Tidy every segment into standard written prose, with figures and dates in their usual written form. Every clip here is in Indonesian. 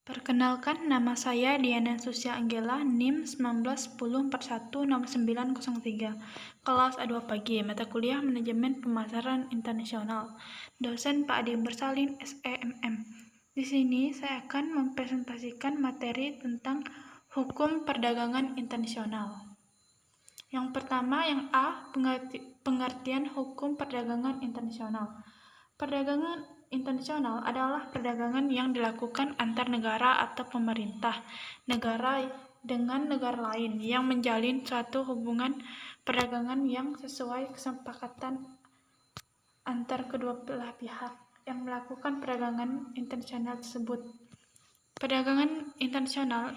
Perkenalkan, nama saya Diana Susia Anggela, NIM 191041 nomor 903, kelas A2 pagi, mata kuliah Manajemen Pemasaran Internasional. Dosen Pak Adi Bersalin, SEMM. Di sini saya akan mempresentasikan materi tentang hukum perdagangan internasional. Yang pertama, yang A, pengertian hukum perdagangan internasional. Perdagangan internasional adalah perdagangan yang dilakukan antar negara atau pemerintah negara dengan negara lain yang menjalin suatu hubungan perdagangan yang sesuai kesepakatan antar kedua belah pihak yang melakukan perdagangan internasional tersebut. Perdagangan internasional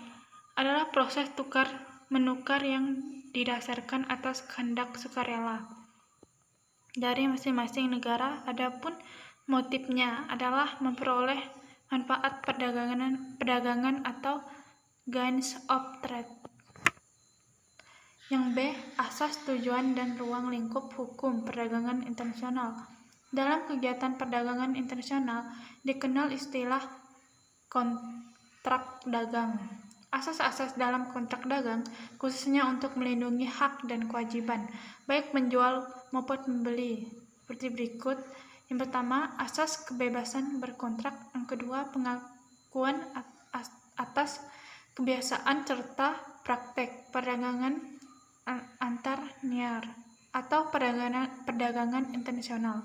adalah proses tukar-menukar yang didasarkan atas kehendak sukarela dari masing-masing negara. Adapun motifnya adalah memperoleh manfaat perdagangan atau gains of trade. Yang B, asas, tujuan, dan ruang lingkup hukum perdagangan internasional. Dalam kegiatan perdagangan internasional dikenal istilah kontrak dagang. Asas-asas dalam kontrak dagang khususnya untuk melindungi hak dan kewajiban baik penjual maupun pembeli seperti berikut. Yang pertama, asas kebebasan berkontrak. Yang kedua, pengakuan atas kebiasaan serta praktek perdagangan antar negara atau perdagangan internasional.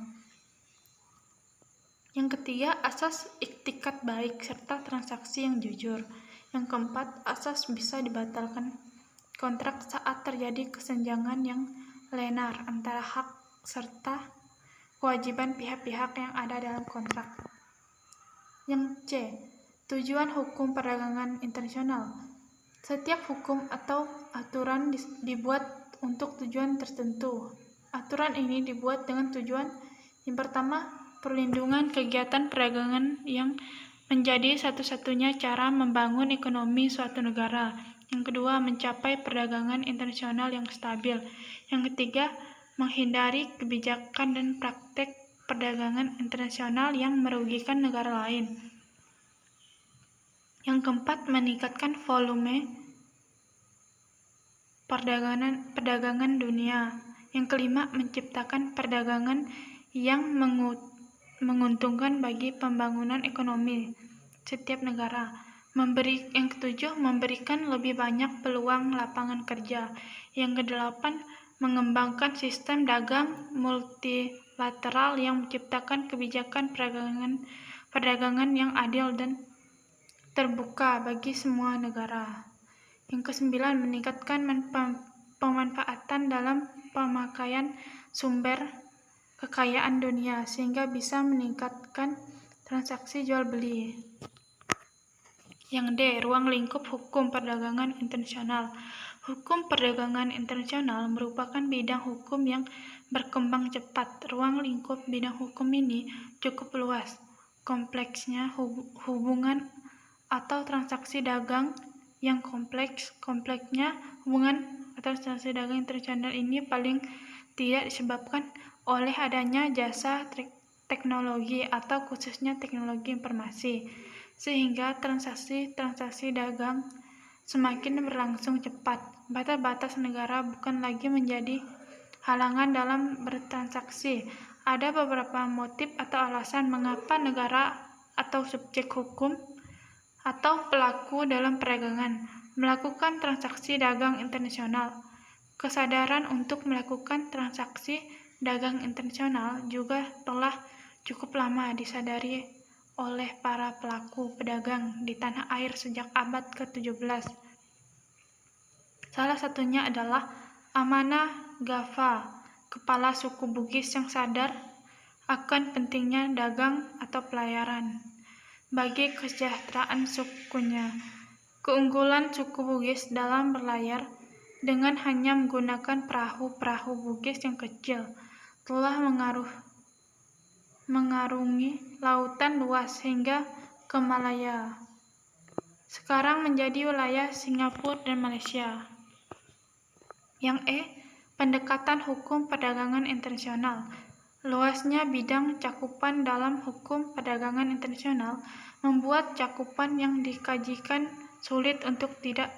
Yang ketiga, asas iktikat baik serta transaksi yang jujur. Yang keempat, asas bisa dibatalkan kontrak saat terjadi kesenjangan yang lenar antara hak serta kewajiban pihak-pihak yang ada dalam kontrak. Yang C, tujuan hukum perdagangan internasional. Setiap hukum atau aturan dibuat untuk tujuan tertentu. Aturan ini dibuat dengan tujuan yang pertama, perlindungan kegiatan perdagangan yang menjadi satu-satunya cara membangun ekonomi suatu negara. Yang kedua, mencapai perdagangan internasional yang stabil. Yang ketiga, menghindari kebijakan dan praktek perdagangan internasional yang merugikan negara lain. Yang keempat, meningkatkan volume perdagangan dunia. Yang kelima, menciptakan perdagangan yang menguntungkan bagi pembangunan ekonomi setiap negara. Yang ketujuh, memberikan lebih banyak peluang lapangan kerja. Yang kedelapan, mengembangkan sistem dagang multilateral yang menciptakan kebijakan perdagangan yang adil dan terbuka bagi semua negara. Yang kesembilan, meningkatkan pemanfaatan dalam pemakaian sumber kekayaan dunia sehingga bisa meningkatkan transaksi jual beli. Yang D, ruang lingkup hukum perdagangan internasional. Hukum perdagangan internasional merupakan bidang hukum yang berkembang cepat. Ruang lingkup bidang hukum ini cukup luas. Kompleksnya hubungan atau transaksi dagang yang kompleksnya hubungan atau transaksi dagang internasional ini paling tidak disebabkan oleh adanya jasa teknologi atau khususnya teknologi informasi, sehingga transaksi dagang semakin berlangsung cepat. Batas-batas negara bukan lagi menjadi halangan dalam bertransaksi. Ada beberapa motif atau alasan mengapa negara atau subjek hukum atau pelaku dalam perdagangan melakukan transaksi dagang internasional. Kesadaran untuk melakukan transaksi dagang internasional juga telah cukup lama disadari oleh para pelaku pedagang di tanah air sejak abad ke-17. Salah satunya adalah Amanah Ghaffar, kepala suku Bugis yang sadar akan pentingnya dagang atau pelayaran bagi kesejahteraan sukunya. Keunggulan suku Bugis dalam berlayar dengan hanya menggunakan perahu-perahu Bugis yang kecil telah mengarungi lautan luas hingga ke Malaya. Sekarang menjadi wilayah Singapura dan Malaysia. Yang E, pendekatan hukum perdagangan internasional. Luasnya bidang cakupan dalam hukum perdagangan internasional membuat cakupan yang dikajikan sulit untuk tidak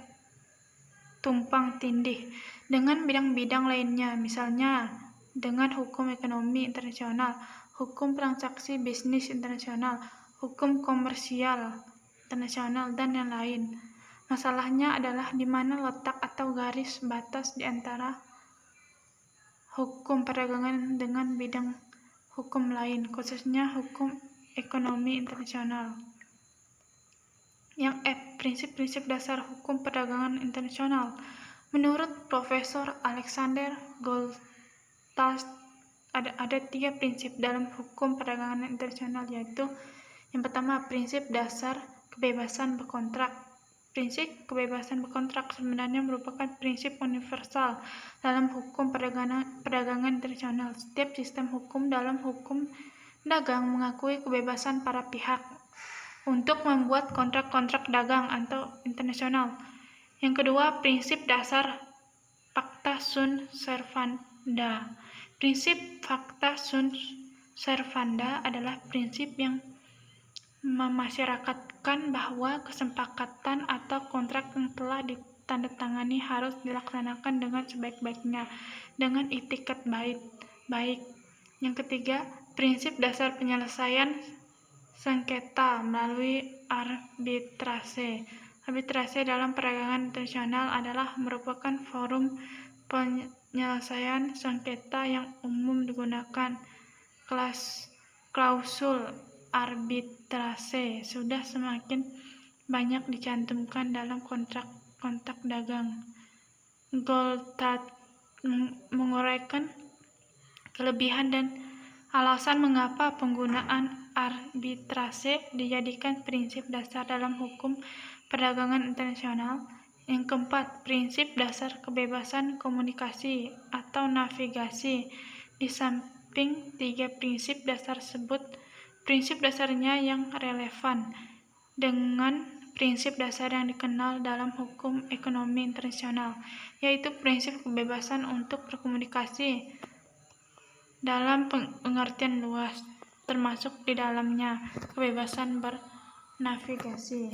tumpang tindih dengan bidang-bidang lainnya, misalnya dengan hukum ekonomi internasional, hukum transaksi bisnis internasional, hukum komersial internasional, dan yang lain. Masalahnya adalah di mana letak atau garis batas di antara hukum perdagangan dengan bidang hukum lain, khususnya hukum ekonomi internasional. Yang prinsip-prinsip dasar hukum perdagangan internasional. Menurut Profesor Alexander Goldthast, ada 3 prinsip dalam hukum perdagangan internasional, yaitu yang pertama, prinsip dasar kebebasan berkontrak. Prinsip kebebasan berkontrak sebenarnya merupakan prinsip universal dalam hukum perdagangan internasional. Setiap sistem hukum dalam hukum dagang mengakui kebebasan para pihak untuk membuat kontrak-kontrak dagang atau internasional. Yang kedua, prinsip dasar pacta sunt servanda. Prinsip pacta sunt servanda adalah prinsip yang memasyarakatkan bahwa kesepakatan atau kontrak yang telah ditandatangani harus dilaksanakan dengan sebaik-baiknya, dengan itikat baik. Yang ketiga, prinsip dasar penyelesaian sengketa melalui arbitrase. Arbitrase dalam perdagangan internasional adalah merupakan forum penyelesaian sengketa yang umum digunakan. Klausul arbitrase sudah semakin banyak dicantumkan dalam kontrak dagang. Goldthast menguraikan kelebihan dan alasan mengapa penggunaan arbitrase dijadikan prinsip dasar dalam hukum perdagangan internasional. Yang keempat, prinsip dasar kebebasan komunikasi atau navigasi. Di samping 3 prinsip dasar tersebut, prinsip dasarnya yang relevan dengan prinsip dasar yang dikenal dalam hukum ekonomi internasional, yaitu prinsip kebebasan untuk berkomunikasi dalam pengertian luas, termasuk di dalamnya kebebasan bernavigasi.